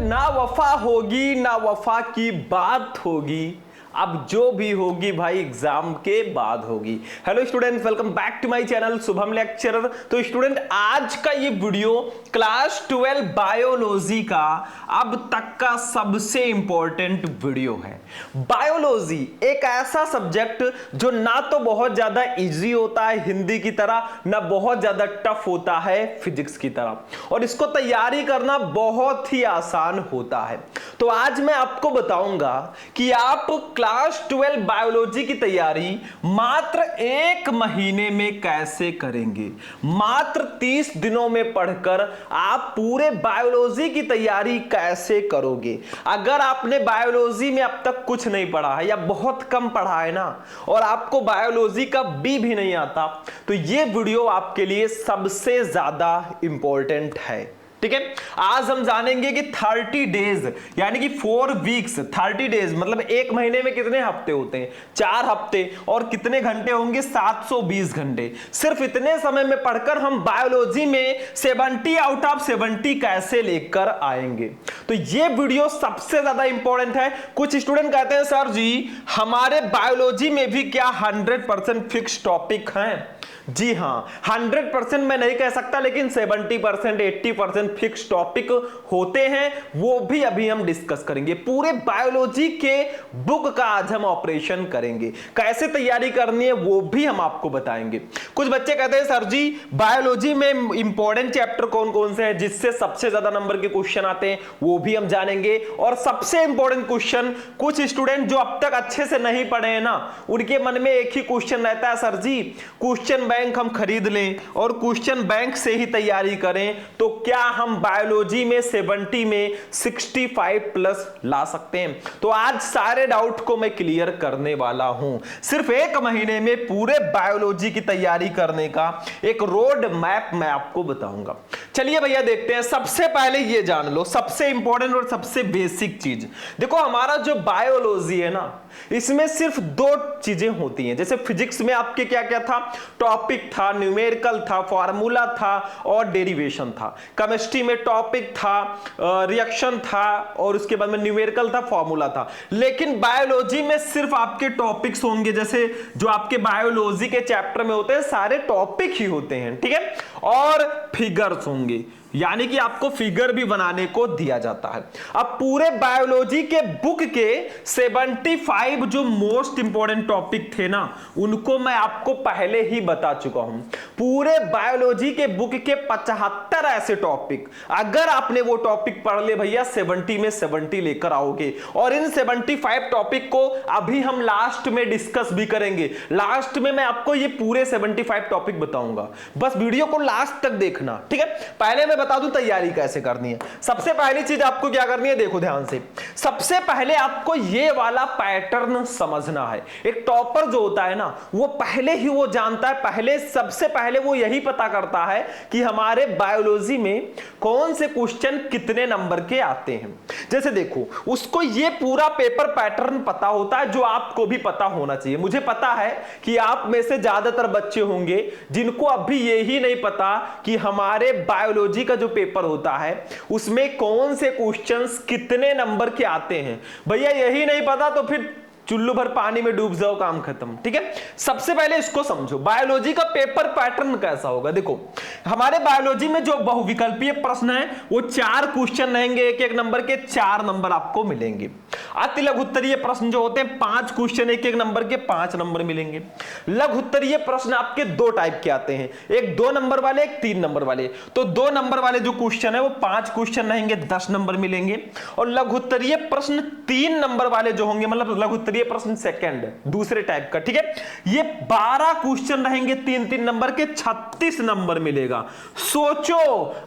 ना वफा होगी ना वफा की बात होगी, अब जो भी होगी भाई एग्जाम के बाद होगी। Hello students, welcome back to my channel Shubham lecturer. तो स्टूडेंट, आज का ये वीडियो क्लास 12 बायोलॉजी का अब तक का सबसे इंपॉर्टेंट वीडियो है। बायोलॉजी एक ऐसा सब्जेक्ट जो ना तो बहुत ज्यादा इजी होता है हिंदी की तरह, ना बहुत ज्यादा टफ होता है फिजिक्स की तरह, और इसको तैयारी करना बहुत ही आसान होता है। तो आज मैं आपको बताऊंगा कि आप क्लास 12 बायोलॉजी की तैयारी मात्र 1 महीने में कैसे करेंगे। मात्र 30 दिनों में पढ़कर आप पूरे बायोलॉजी की तैयारी कैसे करोगे। अगर आपने बायोलॉजी में अब तक कुछ नहीं पढ़ा है या बहुत कम पढ़ा है ना, और आपको बायोलॉजी का बी भी नहीं आता, तो ये वीडियो आपके लिए सबसे ज्यादा इंपॉर्टेंट है। ठीक है, आज हम जानेंगे कि 30 डेज यानी कि 4 वीक्स, 30 डेज मतलब 1 महीने में कितने हफ्ते होते हैं, 4 हफ्ते, और कितने घंटे होंगे, 720 घंटे। सिर्फ इतने समय में पढ़कर हम बायोलॉजी में 70 आउट ऑफ 70 कैसे लेकर आएंगे। तो ये वीडियो सबसे ज्यादा इंपॉर्टेंट है। कुछ स्टूडेंट कहते हैं सर जी हमारे बायोलॉजी में भी क्या 100% फिक्स टॉपिक हैं। जी हां, 100% मैं नहीं कह सकता, लेकिन 70% 80% फिक्स टॉपिक होते हैं, वो भी अभी हम डिस्कस करेंगे। पूरे बायोलॉजी के बुक का आज हम ऑपरेशन करेंगे, कैसे तैयारी करनी है वो भी हम आपको बताएंगे। कुछ बच्चे कहते हैं सर जी बायोलॉजी में इंपॉर्टेंट चैप्टर कौन कौन से हैं जिससे सबसे ज्यादा नंबर के क्वेश्चन आते हैं, वो भी हम जानेंगे। और सबसे इंपॉर्टेंट क्वेश्चन, कुछ स्टूडेंट जो अब तक अच्छे से नहीं पढ़े हैं ना, उनके मन में एक ही क्वेश्चन रहता है, सर जी क्वेश्चन बैंक हम खरीद लें और क्वेश्चन बैंक से ही तैयारी करें तो क्या हम बायोलॉजी में 70 में 65 प्लस ला सकते हैं। तो आज सारे डाउट को मैं क्लियर करने वाला हूं। सिर्फ 1 महीने में पूरे बायोलॉजी की तैयारी करने का एक रोड मैप मैं आपको बताऊंगा। चलिए भैया देखते हैं। सबसे पहले ये जान लो, सबसे इंपॉर्टेंट और सबसे बेसिक चीज देखो, हमारा जो बायोलॉजी है ना, इसमें सिर्फ 2 चीजें होती हैं। जैसे फिजिक्स में आपके क्या क्या था, टॉपिक था, न्यूमेरिकल था, फार्मूला था और डेरिवेशन था। केमिस्ट्री में टॉपिक था, रिएक्शन था, और उसके बाद में न्यूमेरिकल था, फार्मूला था। लेकिन बायोलॉजी में सिर्फ आपके टॉपिक्स होंगे, जैसे जो आपके बायोलॉजी के चैप्टर में होते हैं सारे टॉपिक ही होते हैं, ठीक है, और फिगर्स होंगे, यानी कि आपको फिगर भी बनाने को दिया जाता है। अब पूरे बायोलॉजी के बुक के 75 जो मोस्ट इंपॉर्टेंट टॉपिक थे ना, उनको मैं आपको पहले ही बता चुका हूं। पूरे बायोलॉजी के बुक के 75 ऐसे टॉपिक, अगर आपने वो टॉपिक पढ़ ले भैया 70 में 70 लेकर आओगे। और इन 75 टॉपिक को अभी हम लास्ट में डिस्कस भी करेंगे। लास्ट में मैं आपको ये पूरे 75 टॉपिक बताऊंगा, बस वीडियो को लास्ट तक देखना, ठीक है। पहले मैं बता दूं तैयारी कैसे करनी है। सबसे पहली चीज आपको क्या करनी है, देखो ध्यान से। सबसे पहले आपको ये वाला पैटर्न समझना है। एक टॉपर जो होता है ना, वो पहले ही वो जानता है, सबसे पहले वो यही पता करता है कि हमारे बायोलॉजी में कौन से क्वेश्चन कितने नंबर के आते हैं। जैसे देखो, उसको ये पूरा पेपर पैटर्न पता होता है, जो आपको भी पता होना चाहिए। मुझे पता है कि आप में से ज्यादातर बच्चे होंगे जिनको अभी यही नहीं पता कि हमारे बायोलॉजी का जो पेपर होता है उसमें कौन से क्वेश्चंस कितने नंबर के आते हैं। भैया यही नहीं पता तो फिर चुल्लू भर पानी में डूब जाओ, काम खत्म, ठीक है। सबसे पहले इसको समझो, बायोलॉजी का पेपर पैटर्न कैसा होगा। देखो, हमारे बायोलॉजी में जो बहुविकल्पीय प्रश्न है वो 4 क्वेश्चन रहेंगे, एक एक नंबर के 4 नंबर आपको मिलेंगे। अति लघु उत्तरीय प्रश्न जो होते हैं 5 क्वेश्चन, एक एक नंबर के 5 नंबर मिलेंगे। लघु उत्तरीय प्रश्न आपके 2 टाइप के आते हैं, एक 2 नंबर वाले, एक 3 नंबर वाले। तो 2 नंबर वाले जो क्वेश्चन है वो 5 क्वेश्चन रहेंगे, 10 नंबर मिलेंगे। और लघु उत्तरीय प्रश्न 3 नंबर वाले जो होंगे, मतलब लघु उत्तरीय प्रश्न सेकंड, दूसरे टाइप का, ठीक है, ये 12 क्वेश्चन रहेंगे, 3-3 नंबर के, 36 नंबर मिलेगा। सोचो,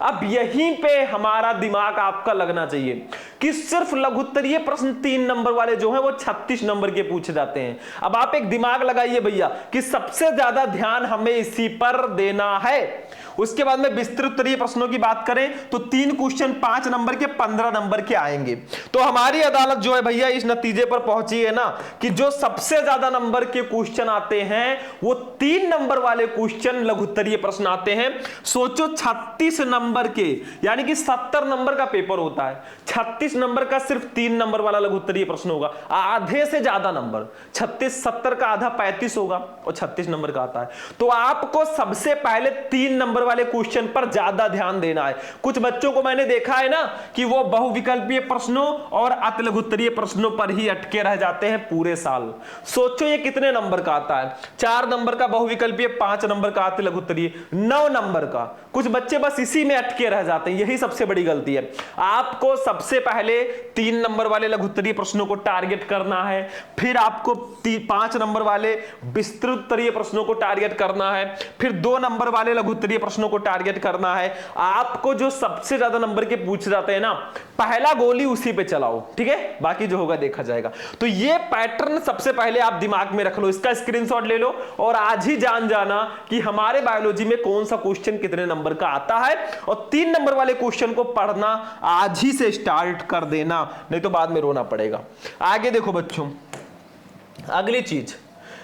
अब यहीं पे हमारा दिमाग आपका लगना चाहिए कि सिर्फ लघु उत्तरीय प्रश्न 3 नंबर वाले जो हैं वो 36 नंबर के पूछे जाते हैं। अब आप एक दिमाग लगाइए भैया कि सबसे ज्यादा ध्यान हमें इसी पर देना है। उसके बाद में विस्तृत उत्तरीय प्रश्नों की बात करें तो 3 क्वेश्चन 5 नंबर के 15 नंबर के आएंगे। तो हमारी अदालत जो है भैया इस नतीजे पर पहुंची है ना कि जो सबसे ज्यादा नंबर के क्वेश्चन आते हैं वो 3 नंबर वाले क्वेश्चन लघु उत्तरीय प्रश्न आते हैं। सोचो 36 नंबर के, यानी कि 70 नंबर का पेपर होता है, 36 नंबर का सिर्फ 3 नंबर वाला लघु उत्तरीय प्रश्न होगा। आधे से ज्यादा नंबर, 36 70 का आधा 35 होगा और 36 नंबर का आता है। तो आपको सबसे पहले 3 नंबर वाले क्वेश्चन पर ज्यादा ध्यान देना है। कुछ बच्चों को मैंने देखा है ना कि वो बहुविकल्पीय प्रश्नों और अति लघु उत्तरीय प्रश्नों पर ही अटके रह जाते हैं पूरे साल। सोचो ये कितने नंबर का आता है, 4 नंबर का बहुविकल्पीय, 5 नंबर का अति लघु उत्तरीय, 9 नंबर का। कुछ बच्चे बस इसी में अटके रह जाते हैं, यही सबसे बड़ी गलती है। आपको सबसे पहले 3 नंबर वाले लघु उत्तरीय प्रश्नों को टारगेट करना है, फिर आपको 5 नंबर वाले विस्तृत उत्तरीय प्रश्नों को टारगेट करना है, फिर 2 नंबर वाले लघु उत्तरीय प्रश्नों को टारगेट करना है। आपको जो सबसे ज्यादा नंबर के पूछ जाते हैं ना, पहला गोली उसी पे चलाओ, ठीक है, बाकी जो होगा देखा जाएगा। तो ये पैटर्न सबसे पहले आप दिमाग में रख लो, इसका स्क्रीनशॉट ले लो और आज ही जान जाना कि हमारे बायोलॉजी में कौन सा क्वेश्चन कितने नंबर का आता है, और 3 नंबर वाले क्वेश्चन को पढ़ना आज ही से स्टार्ट कर देना, नहीं तो बाद में रोना पड़ेगा। आगे देखो बच्चों, अगली चीज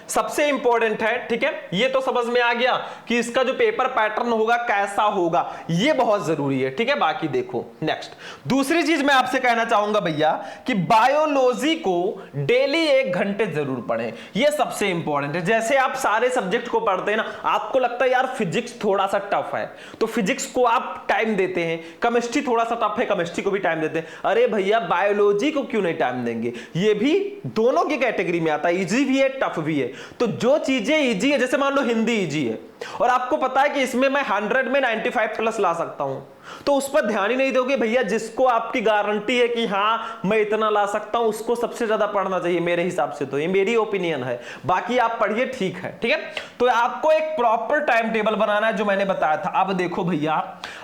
सबसे इंपॉर्टेंट है, ठीक है, ये तो समझ में आ गया कि इसका जो पेपर पैटर्न होगा कैसा होगा, ये बहुत जरूरी है, ठीक है। बाकी देखो नेक्स्ट दूसरी चीज मैं आपसे कहना चाहूंगा भैया कि बायोलॉजी को डेली 1 घंटे जरूर पढ़ें, ये सबसे इंपॉर्टेंट है। जैसे आप सारे सब्जेक्ट को पढ़ते हैं ना, आपको लगता है यार फिजिक्स थोड़ा सा टफ है तो फिजिक्स को आप टाइम देते हैं, केमिस्ट्री थोड़ा सा टफ है, केमिस्ट्री को भी टाइम देते हैं। अरे भैया बायोलॉजी को क्यों नहीं टाइम देंगे, ये भी दोनों की कैटेगरी में आता है, इजी भी है टफ भी है। तो जो चीजें इजी है, जैसे मान लो हिंदी इजी है और आपको पता है कि इसमें मैं 100 में 95 प्लस ला सकता हूं, तो उस पर ध्यान ही नहीं दोगे भैया। जिसको आपकी गारंटी है कि हां मैं इतना ला सकता हूं, उसको सबसे ज्यादा पढ़ना चाहिए मेरे हिसाब से, तो ये मेरी ओपिनियन है, बाकी आप पढ़िए, ठीक है, ठीक है। तो आपको एक प्रॉपर टाइम टेबल बनाना है जो मैंने बताया था। अब देखो भैया,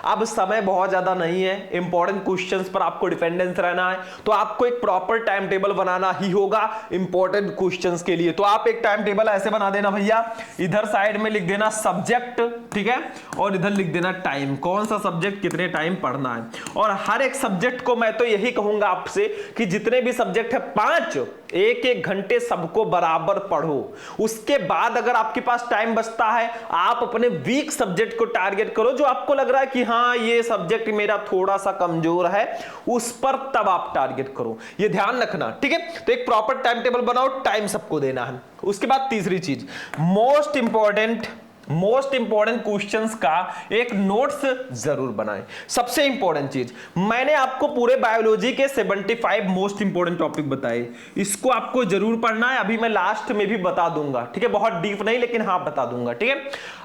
अब समय बहुत ज्यादा नहीं है, इंपॉर्टेंट क्वेश्चंस पर आपको डिपेंडेंस रहना है, तो आपको एक प्रॉपर टाइम टेबल बनाना ही होगा इंपॉर्टेंट क्वेश्चंस के लिए। तो आप एक टाइम टेबल ऐसे बना देना भैया, इधर साइड में लिख देना सब्जेक्ट, ठीक है, और इधर लिख देना टाइम, कौन सा सब्जेक्ट कितने टाइम पढ़ना है। और हर एक सब्जेक्ट को मैं तो यही कहूंगा आपसे कि जितने भी सब्जेक्ट है 5 1-1 घंटे सबको बराबर पढ़ो। उसके बाद अगर आपके पास टाइम बचता है, आप अपने वीक सब्जेक्ट को टारगेट करो, जो आपको लग रहा है कि हाँ ये सब्जेक्ट मेरा थोड़ा सा कमजोर है, उस पर तब आप टारगेट करो, ये ध्यान रखना, ठीक है। तो एक प्रॉपर टाइम टेबल बनाओ, टाइम सबको देना है। उसके बाद तीसरी चीज, मोस्ट इंपॉर्टेंट क्वेश्चंस का एक नोट्स जरूर बनाएं। सबसे इंपॉर्टेंट चीज, मैंने आपको पूरे बायोलॉजी के 75 मोस्ट इंपॉर्टेंट टॉपिक बताए, इसको आपको जरूर पढ़ना है। अभी मैं लास्ट में भी बता दूंगा, ठीक है, बहुत डीप नहीं लेकिन हाँ बता दूंगा, ठीक है।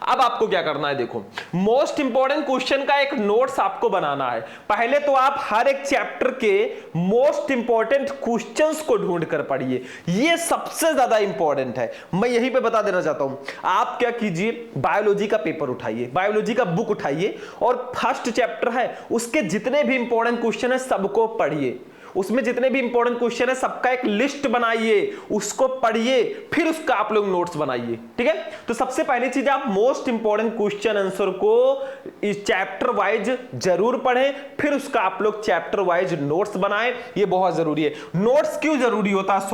अब आपको क्या करना है, देखो मोस्ट इंपॉर्टेंट क्वेश्चन का एक नोट्स आपको बनाना है। पहले तो आप हर एक चैप्टर के मोस्ट इंपॉर्टेंट क्वेश्चंस को ढूंढ कर पढ़िए, ये सबसे ज्यादा इंपॉर्टेंट है। मैं यहीं पे बता देना चाहता हूं, आप क्या कीजिए, बायोलॉजी का पेपर उठाइए, बायोलॉजी का बुक उठाइए और फर्स्ट चैप्टर है उसके जितने भी इंपॉर्टेंट क्वेश्चन है सबको पढ़िए। उसमें जितने भी इंपॉर्टेंट क्वेश्चन है सबका एक लिस्ट बनाइए, उसको पढ़िए, फिर उसका आप लोग नोट्स बनाइए, ठीक है। तो सबसे पहली चीज, आप मोस्ट इंपॉर्टेंट क्वेश्चन आंसर को इस चैप्टर वाइज जरूर पढ़ें, फिर उसका आप लोग चैप्टर वाइज नोट्स बनाएं, ये बहुत जरूरी है। नोट्स क्यों जरूरी होता है?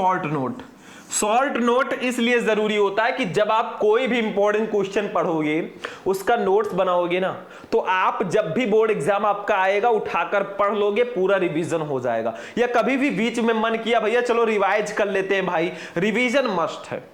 शॉर्ट नोट इसलिए जरूरी होता है कि जब आप कोई भी इंपॉर्टेंट क्वेश्चन पढ़ोगे, उसका नोट्स बनाओगे ना, तो आप जब भी बोर्ड एग्जाम आपका आएगा उठाकर पढ़ लोगे, पूरा रिवीजन हो जाएगा। या कभी भी बीच में मन किया भैया चलो रिवाइज कर लेते हैं, भाई रिवीजन मस्ट है।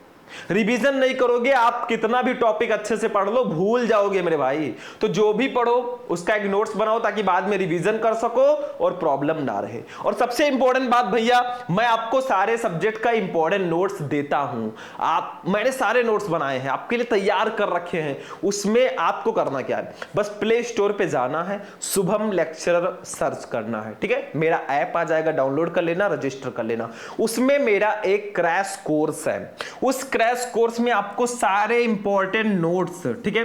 रिवीजन नहीं करोगे, आप कितना भी टॉपिक अच्छे से पढ़ लो भूल जाओगे मेरे भाई। तो जो भी पढ़ो उसका एक नोट्स बनाओ ताकि बाद में रिवीजन कर सको और प्रॉब्लम ना रहे। और सबसे इंपॉर्टेंट बात भैया, मैं आपको सारे सब्जेक्ट का इंपॉर्टेंट नोट्स देता हूं। मैंने सारे नोट्स बनाए हैं, आपके लिए तैयार कर रखे हैं। उसमें आपको करना क्या है, बस प्ले स्टोर पे जाना है, शुभम लेक्चरर सर्च करना है, ठीक है। मेरा ऐप आ जाएगा, डाउनलोड कर लेना, रजिस्टर कर लेना। उसमें मेरा एक क्रैश कोर्स है, उस क्रैश कोर्स में आपको सारे इंपॉर्टेंट नोट्स, ठीक है,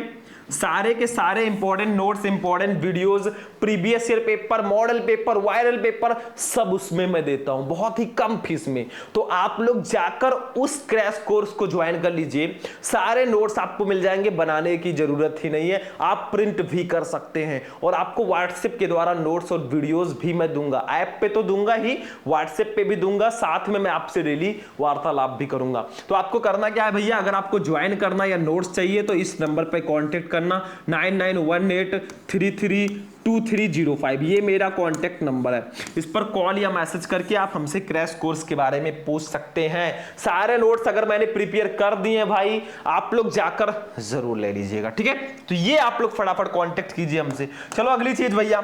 सारे के सारे important notes, important videos previous year paper, model paper, viral paper, सब उसमें मैं देता हूं बहुत ही कम फीस में। तो आप लोग जाकर उस क्रैश कोर्स को ज्वाइन कर लीजिए, सारे नोट्स आपको मिल जाएंगे, बनाने की जरूरत ही नहीं है, आप प्रिंट भी कर सकते हैं और आपको व्हाट्सएप के द्वारा नोट्स और वीडियोस भी मैं दूंगा। ऐप पे तो दूंगा ही, व्हाट्सएप पे भी दूंगा, साथ में मैं आपसे डेली वार्तालाप भी करूंगा। तो आपको करना क्या है भैया, अगर आपको ज्वाइन करना या नोट्स चाहिए तो इस नंबर पे कांटेक्ट करना 9918332305, ये मेरा कांटेक्ट नंबर है। इस पर कॉल या मैसेज करके आप हमसे क्रैश कोर्स के बारे में पूछ सकते हैं। सारे नोट्स अगर मैंने प्रिपेयर कर दिए भाई, आप लोग जाकर जरूर ले लीजिएगा, ठीक है। तो ये आप लोग फटाफट कांटेक्ट कीजिए हमसे। चलो अगली चीज भैया,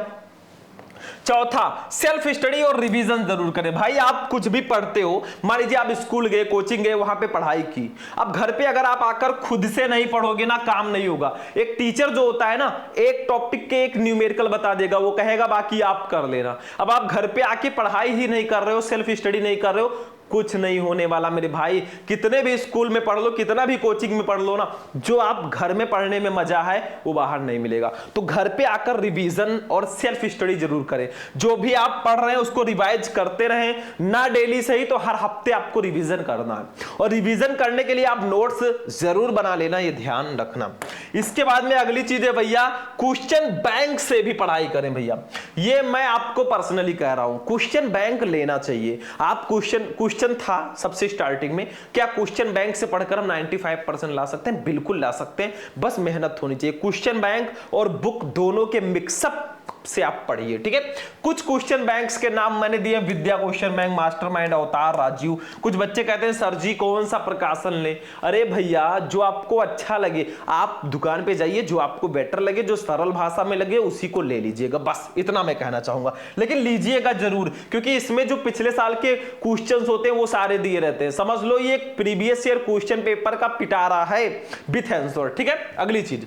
चौथा, सेल्फ स्टडी और रिवीजन जरूर करें। भाई आप कुछ भी पढ़ते हो, मान लीजिए आप स्कूल गए, कोचिंग गए, वहां पे पढ़ाई की, अब घर पे अगर आप आकर खुद से नहीं पढ़ोगे ना, काम नहीं होगा। एक टीचर जो होता है ना, एक टॉपिक के एक न्यूमेरिकल बता देगा, वो कहेगा बाकी आप कर लेना। अब आप घर पे आके पढ़ाई ही नहीं कर रहे हो, सेल्फ स्टडी नहीं कर रहे हो, कुछ नहीं होने वाला मेरे भाई। कितने भी स्कूल में पढ़ लो, कितना भी कोचिंग में पढ़ लो ना, जो आप घर में पढ़ने में मजा है वो बाहर नहीं मिलेगा। तो घर पे आकर रिवीजन और सेल्फ स्टडी जरूर करें। जो भी आप पढ़ रहे हैं उसको रिवाइज करते रहें, ना डेली सही तो हर हफ्ते आपको रिवीजन करना है। और रिवीजन करने के लिए आप नोट्स जरूर बना लेना, ये ध्यान रखना। इसके बाद में अगली चीज है भैया, क्वेश्चन बैंक से भी पढ़ाई करें भैया। ये मैं आपको पर्सनली कह रहा हूं, क्वेश्चन बैंक लेना चाहिए। आप क्वेश्चन था सबसे स्टार्टिंग में, क्या क्वेश्चन बैंक से पढ़कर हम 95% ला सकते हैं? बिल्कुल ला सकते हैं, बस मेहनत होनी चाहिए। क्वेश्चन बैंक और बुक दोनों के मिक्सअप से आप पढ़िए, ठीक है। कुछ क्वेश्चन बैंक्स के नाम मैंने दिए, विद्या क्वेश्चन बैंक, मास्टरमाइंड, अवतार, राजीव। कुछ बच्चे कहते हैं सर जी कौन सा प्रकाशन ले? अरे भैया जो आपको अच्छा लगे, आप दुकान पे जाइए, जो आपको बेटर लगे, जो सरल भाषा में लगे उसी को ले लीजिएगा, बस इतना मैं कहना चाहूंगा। लेकिन लीजिएगा जरूर, क्योंकि इसमें जो पिछले साल के क्वेश्चन होते हैं वो सारे दिए रहते हैं। समझ लो ये प्रीवियस ईयर क्वेश्चन पेपर का पिटारा है विथ आंसर, ठीक है। अगली चीज,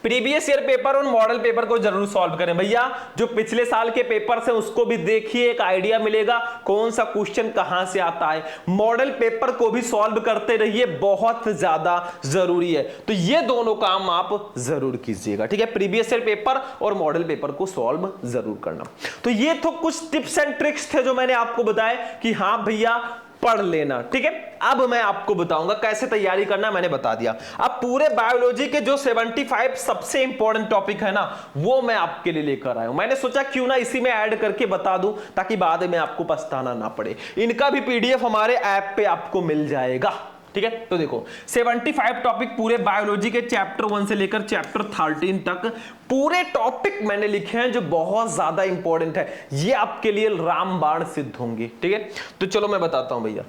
प्रीवियस ईयर पेपर और मॉडल पेपर को जरूर सॉल्व करें भैया। जो पिछले साल के पेपर से उसको भी देखिए, एक आइडिया मिलेगा कौन सा क्वेश्चन कहां से आता है। मॉडल पेपर को भी सॉल्व करते रहिए, बहुत ज्यादा जरूरी है। तो ये दोनों काम आप जरूर कीजिएगा, ठीक है। प्रीवियस ईयर पेपर और मॉडल पेपर को सॉल्व जरूर करना। तो ये तो कुछ टिप्स एंड ट्रिक्स थे जो मैंने आपको बताया कि हाँ भैया पढ़ लेना, ठीक है। अब मैं आपको बताऊंगा कैसे तैयारी करना, मैंने बता दिया। अब पूरे बायोलॉजी के जो 75 सबसे इंपॉर्टेंट टॉपिक है ना, वो मैं आपके लिए लेकर आया हूं। मैंने सोचा क्यों ना इसी में ऐड करके बता दूं, ताकि बाद में आपको पछताना ना पड़े। इनका भी पीडीएफ हमारे ऐप पे आपको मिल जाएगा, ठीक है। तो देखो 75 टॉपिक पूरे बायोलॉजी के चैप्टर 1 से लेकर चैप्टर 13 तक पूरे टॉपिक मैंने लिखे हैं जो बहुत ज्यादा इंपॉर्टेंट है। ये आपके लिए रामबाण सिद्ध होंगे, ठीक है। तो चलो मैं बताता हूं भैया।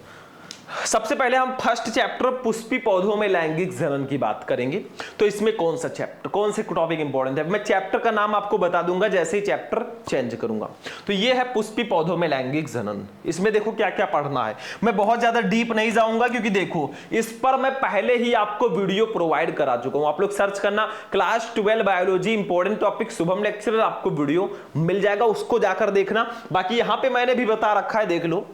सबसे पहले हम फर्स्ट चैप्टर पुष्पी पौधों में लैंगिक जनन की बात करेंगे। तो इसमें कौन सा चैप्टर, कौन से टॉपिक इंपॉर्टेंट है, मैं चैप्टर का नाम आपको बता दूंगा जैसे ही चैप्टर चेंज करूंगा। तो ये है पुष्पी पौधों में लैंगिक जनन। इसमें देखो क्या क्या पढ़ना है। मैं बहुत ज्यादा डीप नहीं जाऊंगा, क्योंकि देखो इस पर मैं पहले ही आपको वीडियो प्रोवाइड करा चुका हूं। आप लोग सर्च करना class 12 biology important topic Shubham lecturer, आपको वीडियो मिल जाएगा, उसको जाकर देखना। बाकी यहां पर मैंने भी बता रखा है, देख लो।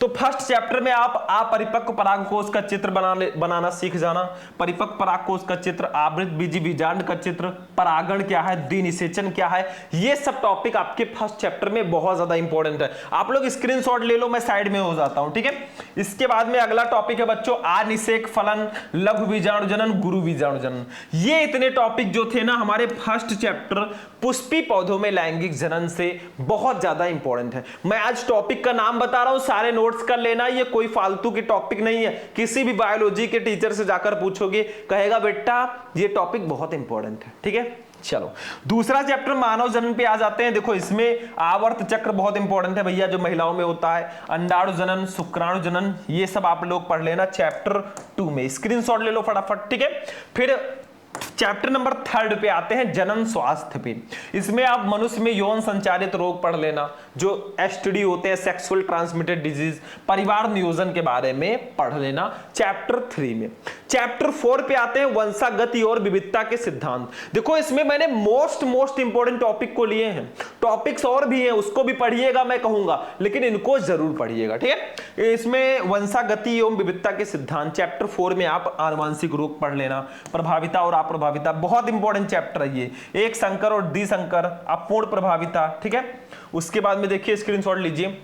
तो फर्स्ट चैप्टर में आप अपरिपक्व परागकोश का चित्र बनाना सीख जाना। परिपक्व परागकोश का चित्र, आवृत बीजी बीजांड का चित्र, परागण क्या है, द्विनिषेचन क्या है, ये सब टॉपिक आपके फर्स्ट चैप्टर में बहुत ज्यादा इंपॉर्टेंट है। आप लोग स्क्रीनशॉट ले लो, मैं साइड में हो जाता हूं, ठीक है। इसके बाद में अगला टॉपिक है बच्चों अनिषेक फलन, लघु बीजाणु जनन, गुरु बीजाणु जनन। ये इतने टॉपिक जो थे ना हमारे फर्स्ट चैप्टर पुष्पी पौधों में लैंगिक जनन से बहुत ज्यादा इंपॉर्टेंट है। मैं आज टॉपिक का नाम बता रहा हूं, सारे नोट्स कर लेना। ये कोई फालतू की टॉपिक नहीं है। किसी भी बायोलॉजी के टीचर से जाकर पूछोगे, कहेगा बेटा ये टॉपिक बहुत इंपॉर्टेंट है, ठीक है। चलो दूसरा चैप्टर मानव जनन पे आ जाते हैं। देखो इसमें आवर्त चक्र बहुत इंपॉर्टेंट है भैया, जो महिलाओं में होता है, अंडाणु जनन, शुक्राणु जनन, ये सब आप लोग पढ़ लेना चैप्टर 2 में। स्क्रीनशॉट ले लो फटाफट, ठीक है। फिर चैप्टर नंबर 3 पे आते हैं जनन स्वास्थ्य पे। इसमें आप मनुष्य में यौन संचारित रोग पढ़ लेना, जो एसटीडी होते हैं, सेक्सुअल ट्रांसमिटेड डिजीज, परिवार नियोजन के बारे में पढ़ लेना चैप्टर 3 में। चैप्टर 4 पे आते हैं वंशागति और विविधता के सिद्धांत। देखो इसमें मैंने मोस्ट इंपॉर्टेंट टॉपिक को लिए हैं, टॉपिक्स और भी हैं, उसको भी पढ़िएगा मैं कहूंगा, लेकिन इनको जरूर पढ़िएगा, ठीक है। इसमें वंशागति एवं विविधता के सिद्धांत चैप्टर 4 में आप आनुवांशिक रोग पढ़ लेना, प्रभाविता और अप्रभाविता प्रभाविता, बहुत इंपॉर्टेंट चैप्टर है ये, एक संकर और द्विसंकर अपूर्ण प्रभाविता, ठीक है। उसके बाद में देखिए स्क्रीनशॉट लीजिए,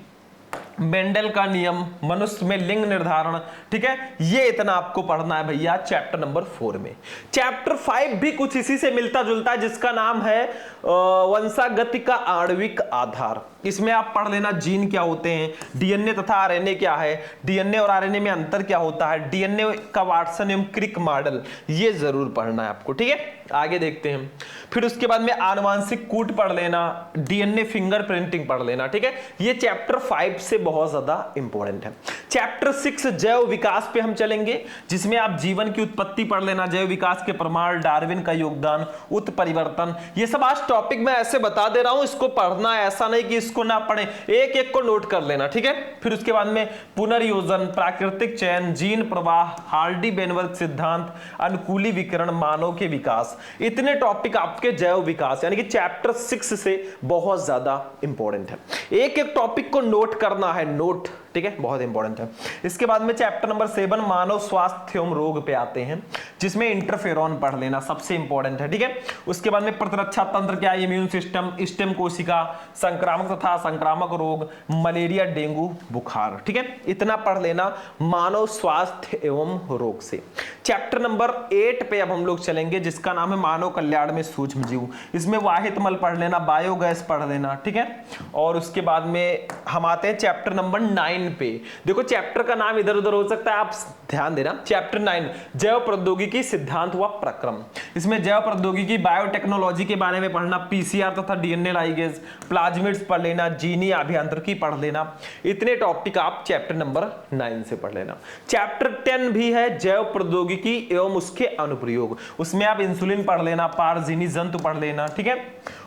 मेंडल का नियम, मनुष्य में लिंग निर्धारण, ठीक है। ये इतना आपको पढ़ना है भैया चैप्टर नंबर 4 में। चैप्टर 5 भी कुछ इसी से मिलता जुलता है, जिसका नाम है वंशागति का आणविक आधार। इसमें आप पढ़ लेना जीन क्या होते हैं, डीएनए तथा आरएनए क्या है, डीएनए और आरएनए में अंतर क्या होता है, डीएनए का वाटसन एवं क्रिक मॉडल, ये जरूर पढ़ना है आपको, ठीक है। आगे देखते हैं, फिर उसके बाद में आनुवांशिक कूट पढ़ लेना, डीएनए फिंगरप्रिंटिंग पढ़ लेना, ठीक है। ये चैप्टर 5 से बहुत ज्यादा इंपॉर्टेंट है। चैप्टर 6 जैव विकास पे हम चलेंगे, जिसमें आप जीवन की उत्पत्ति पढ़ लेना, जैव विकास के प्रमाण, डार्विन का योगदान, उत्परिवर्तन, ये सब आज टॉपिक मैं ऐसे बता दे रहा हूं, इसको पढ़ना है, ऐसा नहीं कि इसको ना पढ़े, एक एक को नोट कर लेना, ठीक है। फिर उसके बाद में पुनर्योजन, प्राकृतिक चयन, जीन प्रवाह, हार्डी बेनवर्ग सिद्धांत, अनुकूली विकिरण, मानव के विकास, इतने टॉपिक आपके जैव विकास यानी कि चैप्टर 6 से बहुत ज्यादा इंपॉर्टेंट है। एक एक टॉपिक को नोट करना है, नोट, ठीक है, बहुत इंपॉर्टेंट है। इसके बाद में चैप्टर नंबर 7 मानव स्वास्थ्य एवं रोग पे आते हैं, जिसमें इंटरफेरॉन पढ़ लेना सबसे इंपॉर्टेंट है, ठीक है। उसके बाद में प्रतिरक्षा तंत्र क्या है, इम्यून सिस्टम, स्टेम कोशिका, संक्रामक तथा संक्रामक रोग, मलेरिया, डेंगू, बुखार, ठीक है, इतना पढ़ लेना मानव स्वास्थ्य एवं रोग से। चैप्टर नंबर 8 पे अब हम लोग चलेंगे, जिसका नाम है मानव कल्याण में सूक्ष्म जीव। इसमें वाहित मल पढ़ लेना, बायोगैस पढ़ लेना, ठीक है। और उसके बाद में हम आते हैं चैप्टर नंबर 9 पे। देखो चैप्टर का नाम इधर उधर हो सकता है, आप ध्यान देना। चैप्टर 9 जैव प्रौद्योगिकी सिद्धांत व प्रक्रम। इसमें जैव प्रौद्योगिकी, बायोटेक्नोलॉजी के बारे में पढ़ना, पीसीआर तथा डीएनए लाइगेज, प्लाज्मिड्स पढ़ लेना, जीनी अभियांत्रिकी पढ़ लेना, इतने टॉपिक आप चैप्टर नंबर 9 से पढ़ लेना। चैप्टर 10 भी है जैव प्रौद्योगिकी एवं उसके अनुप्रयोग, उसमें आप इंसुलिन पढ़ लेना, पारजीनी जंतु पढ़ लेना, ठीक है।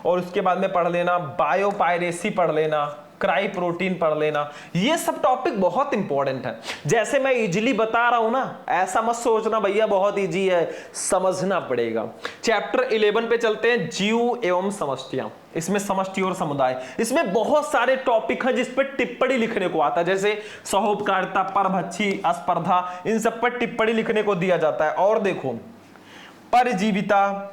और उसके बाद में पढ़ लेना बायोपायरेसी पढ़ लेना, क्राई प्रोटीन पढ़ लेना, ये सब टॉपिक बहुत इंपॉर्टेंट है। जैसे मैं इजीली बता रहा हूं ना, ऐसा मत सोचना भैया बहुत इजी है, समझना पड़ेगा। चैप्टर 11 पे चलते हैं, जीव एवं समष्टियां। इसमें समष्टि और समुदाय, इसमें बहुत सारे टॉपिक हैं जिस पर टिप्पणी लिखने को आता है, जैसे सहोपकारिता, परभक्षी, स्पर्धा, इन सब पर टिप्पणी लिखने को दिया जाता है। और देखो परजीविता,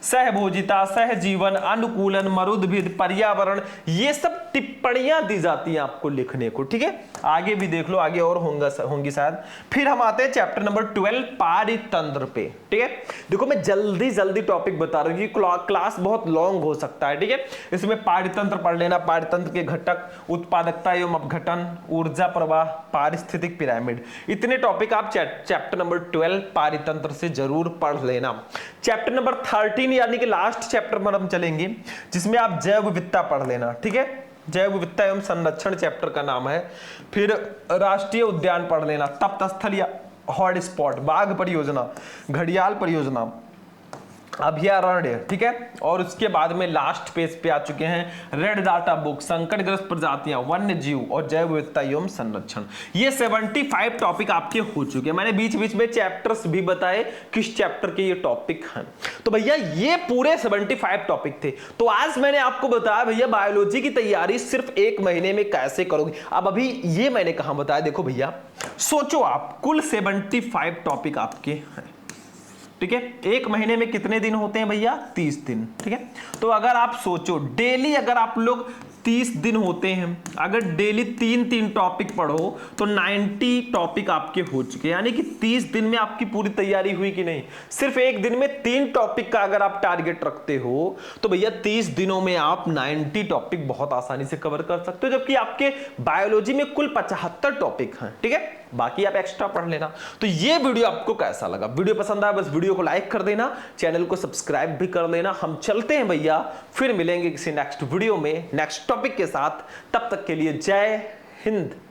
सहभोजिता, सहजीवन, अनुकूलन, मरुद्भिद, पर्यावरण, ये सब टिप्पणियां दी जाती हैं आपको लिखने को, ठीक है। आगे भी देख लो, आगे और होंगी शायद। फिर हम आते हैं चैप्टर नंबर 12 पारितंत्र पे, ठीक है। देखो मैं जल्दी जल्दी टॉपिक बता रहा हूं, क्लास बहुत लॉन्ग हो सकता है, ठीक है। इसमें पारितंत्र पढ़ लेना, पारितंत्र के घटक, उत्पादकता एवं अपघटन, ऊर्जा प्रवाह, पारिस्थितिक पिरामिड, इतने टॉपिक आप चैप्टर नंबर 12 पारितंत्र से जरूर पढ़ लेना। चैप्टर नंबर 13 यानी कि लास्ट चैप्टर में हम चलेंगे, जिसमें आप जैव विविधता पढ़ लेना, ठीक है। जैव विविधता एवं संरक्षण चैप्टर का नाम है। फिर राष्ट्रीय उद्यान पढ़ लेना, तप्त स्थल या हॉटस्पॉट, बाघ परियोजना, घड़ियाल परियोजना, अभयारण्य, ठीक है। और उसके बाद में लास्ट पेज पे आ चुके हैं रेड डाटा बुक, संकटग्रस्त प्रजातियां, वन्य जीव और जैव विविधता एवं संरक्षण। ये 75 टॉपिक आपके हो चुके हैं। मैंने बीच बीच में चैप्टर्स भी बताए किस चैप्टर के ये टॉपिक हैं। तो भैया ये पूरे 75 टॉपिक थे। तो आज मैंने आपको बताया भैया बायोलॉजी की तैयारी सिर्फ 1 महीने में कैसे करोगे। अब अभी ये मैंने कहां बताया, देखो भैया सोचो आप, कुल 75 टॉपिक आपके हैं, ठीक है। 1 महीने में कितने दिन होते हैं भैया, 30 दिन, ठीक है। तो अगर आप सोचो डेली अगर आप लोग 30 दिन होते हैं, अगर डेली 3-3 टॉपिक पढ़ो तो 90 टॉपिक आपके हो चुके हैं, यानी कि 30 दिन में आपकी पूरी तैयारी हुई कि नहीं। सिर्फ एक दिन में 3 टॉपिक का अगर आप टारगेट रखते हो तो भैया 30 दिनों में आप 90 टॉपिक बहुत आसानी से कवर कर सकते हो, जबकि आपके बायोलॉजी में कुल 75 टॉपिक हैं, ठीक है। बाकी आप एक्स्ट्रा पढ़ लेना। तो ये वीडियो आपको कैसा लगा, वीडियो पसंद आया बस वीडियो को लाइक कर देना, चैनल को सब्सक्राइब भी कर लेना। हम चलते हैं भैया, फिर मिलेंगे किसी नेक्स्ट वीडियो में नेक्स्ट टॉपिक के साथ। तब तक के लिए जय हिंद।